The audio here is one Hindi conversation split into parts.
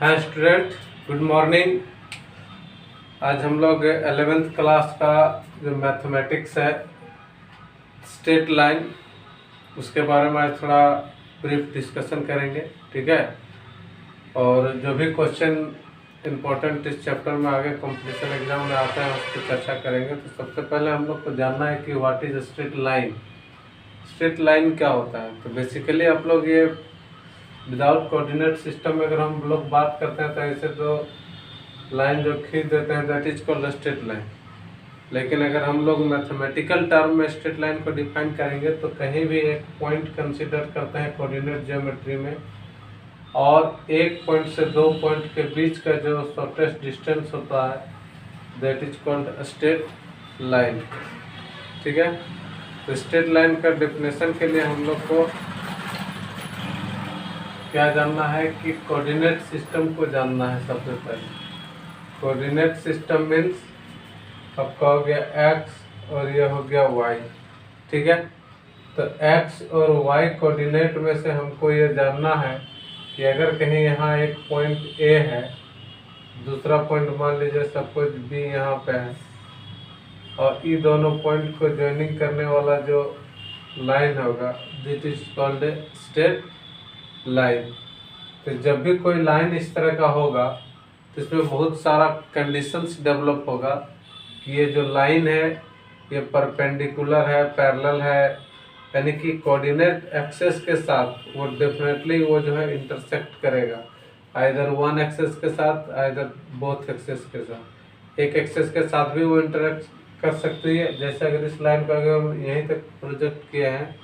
Hi student, good morning. आज हम लोग 11th क्लास का जो मैथमेटिक्स है, स्ट्रेट लाइन, उसके बारे में आज थोड़ा ब्रीफ डिस्कशन करेंगे। ठीक है। और जो भी क्वेश्चन इम्पोर्टेंट इस चैप्टर में आगे कंपटीशन एग्जाम में आते हैं उस पर चर्चा करेंगे। तो सबसे पहले हम लोग को जानना है कि what is straight line. Straight line क्या होता है? तो बेसिकली आप लोग ये विदाउट कोऑर्डिनेट सिस्टम में अगर हम लोग बात करते हैं तो ऐसे तो लाइन जो खींच देते हैं that is called straight line. लेकिन अगर हम लोग मैथमेटिकल टर्म में स्ट्रेट लाइन को डिफाइन करेंगे तो कहीं भी एक पॉइंट कंसीडर करते हैं कोऑर्डिनेट ज्योमेट्री में, और एक पॉइंट से दो पॉइंट के बीच का जो शॉर्टेस्ट डिस्टेंस होता है that is called straight line. ठीक है। तो स्ट्रेट लाइन का डेफिनेशन के लिए हम लोग को क्या जानना है कि कोऑर्डिनेट सिस्टम को जानना है। सबसे पहले कोऑर्डिनेट सिस्टम मीन्स आपका हो गया x और ये हो गया y। ठीक है। तो x और y कोऑर्डिनेट में से हमको ये जानना है कि अगर कहीं यहाँ एक पॉइंट A है, दूसरा पॉइंट मान लीजिए सपोज B यहाँ पे है, और ये दोनों पॉइंट को ज्वाइनिंग करने वाला जो लाइन होगा that is called straight line. तो जब भी कोई लाइन इस तरह का होगा तो इसमें बहुत सारा कंडीशंस डेवलप होगा कि ये जो लाइन है ये परपेंडिकुलर है, पैरेलल है, यानी कि कोऑर्डिनेट एक्सेस के साथ वो डेफिनेटली वो जो है इंटरसेक्ट करेगा, आइदर वन एक्सेस के साथ आइदर बोथ एक्सेस के साथ। एक एक्सेस के साथ भी वो इंटरेक्ट कर सकती है। जैसे अगर इस लाइन को अगर हम यहीं तक प्रोजेक्ट किए हैं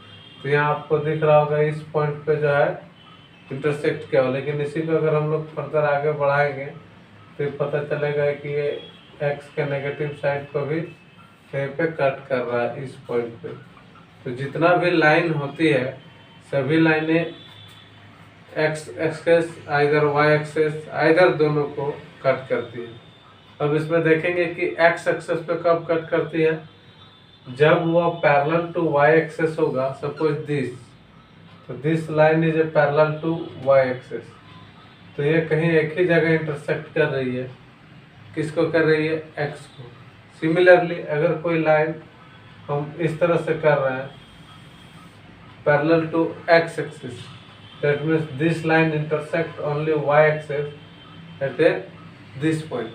तो यहाँ आपको दिख रहा होगा इस पॉइंट पे जो है इंटरसेक्ट किया हो, लेकिन इसी को अगर हम लोग फर्दर आगे बढ़ाएंगे तो पता चलेगा कि ये एक्स के नेगेटिव साइड को भी कहीं पे कट कर रहा है इस पॉइंट पे। तो जितना भी लाइन होती है सभी लाइनें x axis either y axis either दोनों को कट करती है। अब इसमें देखेंगे कि एक्स एक्सेस पे कब कट करती है, जब वो पैरेलल टू वाई एक्सेस होगा। सपोज दिस, तो this line is a parallel to y axis, तो ये कहीं एक ही जगह इंटरसेक्ट कर रही है। किसको कर रही है? एक्स को। सिमिलरली अगर कोई लाइन हम इस तरह से कर रहे हैं parallel to x axis, that means this line intersect only y axis at a this point.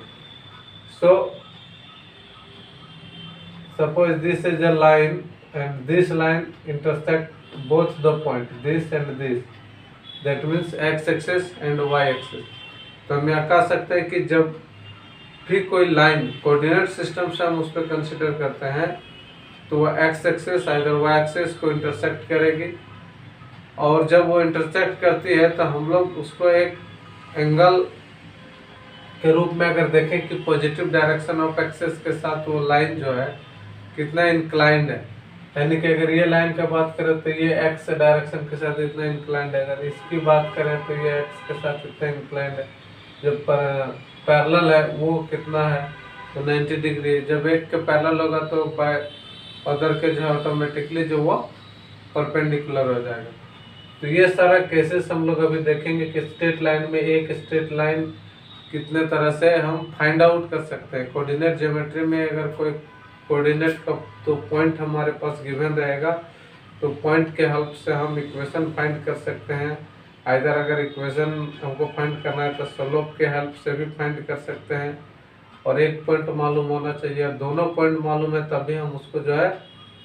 So suppose this is a line and this line intersect both the point this and this, that means x axis and y axis। तो हम यहाँ कह सकते हैं कि जब भी कोई लाइन कोऑर्डिनेट सिस्टम से हम उस पर कंसिडर करते हैं तो वह x axis either y axis को इंटरसेक्ट करेगी, और जब वो इंटरसेक्ट करती है तो हम लोग उसको एक एंगल के रूप में अगर देखें कि पॉजिटिव डायरेक्शन ऑफ एक्सिस के साथ वो लाइन जो है कितना इंक्लाइंड है, यानी कि अगर ये लाइन का बात करें तो ये एक्स डायरेक्शन के साथ इतना इंक्लाइंड है, अगर इसकी बात करें तो ये एक्स के साथ इतना इंक्लाइंड है। जब पैरेलल है वो कितना है, तो 90 डिग्री। जब एक के पैरेलल होगा तो बाय अदर के जो है ऑटोमेटिकली जो वो परपेंडिकुलर हो जाएगा। तो ये सारा केसेस हम लोग अभी देखेंगे कि स्ट्रेट लाइन में एक स्ट्रेट लाइन कितने तरह से हम फाइंड आउट कर सकते हैं। कोऑर्डिनेट ज्योमेट्री में अगर कोई कोऑर्डिनेट का तो पॉइंट हमारे पास गिवन रहेगा तो पॉइंट के हेल्प से हम इक्वेशन फाइंड कर सकते हैं। आइदर अगर इक्वेशन हमको फाइंड करना है तो स्लोप के हेल्प से भी फाइंड कर सकते हैं, और एक पॉइंट मालूम होना चाहिए, दोनों पॉइंट मालूम है तभी हम उसको जो है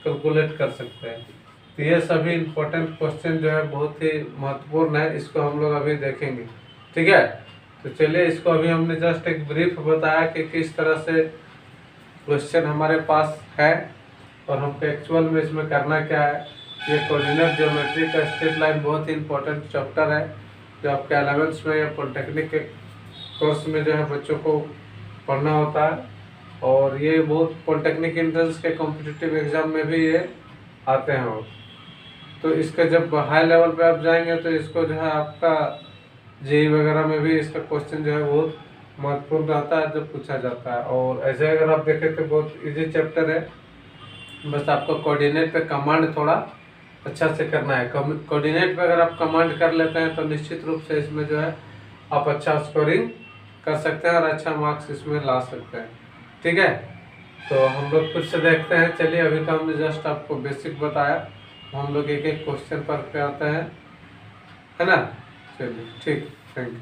कैलकुलेट कर सकते हैं। तो ये सभी इम्पोर्टेंट क्वेश्चन जो है बहुत ही महत्वपूर्ण है, इसको हम लोग अभी देखेंगे। ठीक है। तो चलिए, इसको अभी हमने जस्ट एक ब्रीफ बताया कि किस तरह से क्वेश्चन हमारे पास है और हमको एक्चुअल में इसमें करना क्या है। ये कोऑर्डिनेट ज्योमेट्री का स्ट्रेट लाइन बहुत ही इंपॉर्टेंट चैप्टर है जो आपके 11th में या पॉलिटेक्निक के कोर्स में जो है बच्चों को पढ़ना होता है, और ये बहुत पॉलिटेक्निक एंट्रेंस के कॉम्पिटिटिव एग्जाम में भी ये आते हैं। और तो इसका जब हाई लेवल पे आप जाएंगे तो इसको जो है आपका जेई वगैरह में भी इसका क्वेश्चन जो है बहुत महत्वपूर्ण रहता है जो पूछा जाता है। और ऐसे अगर आप देखें तो बहुत इजी चैप्टर है, बस आपको कोऑर्डिनेट पे कमांड थोड़ा अच्छा से करना है। कोऑर्डिनेट पे अगर आप कमांड कर लेते हैं तो निश्चित रूप से इसमें जो है आप अच्छा स्कोरिंग कर सकते हैं और अच्छा मार्क्स इसमें ला सकते हैं। ठीक है, तो हम लोग फिर से देखते हैं। चलिए, अभी तो हमने जस्ट आपको बेसिक बताया, हम लोग एक एक क्वेश्चन पर पे आते हैं, है ना। चलिए ठीक, थैंक यू।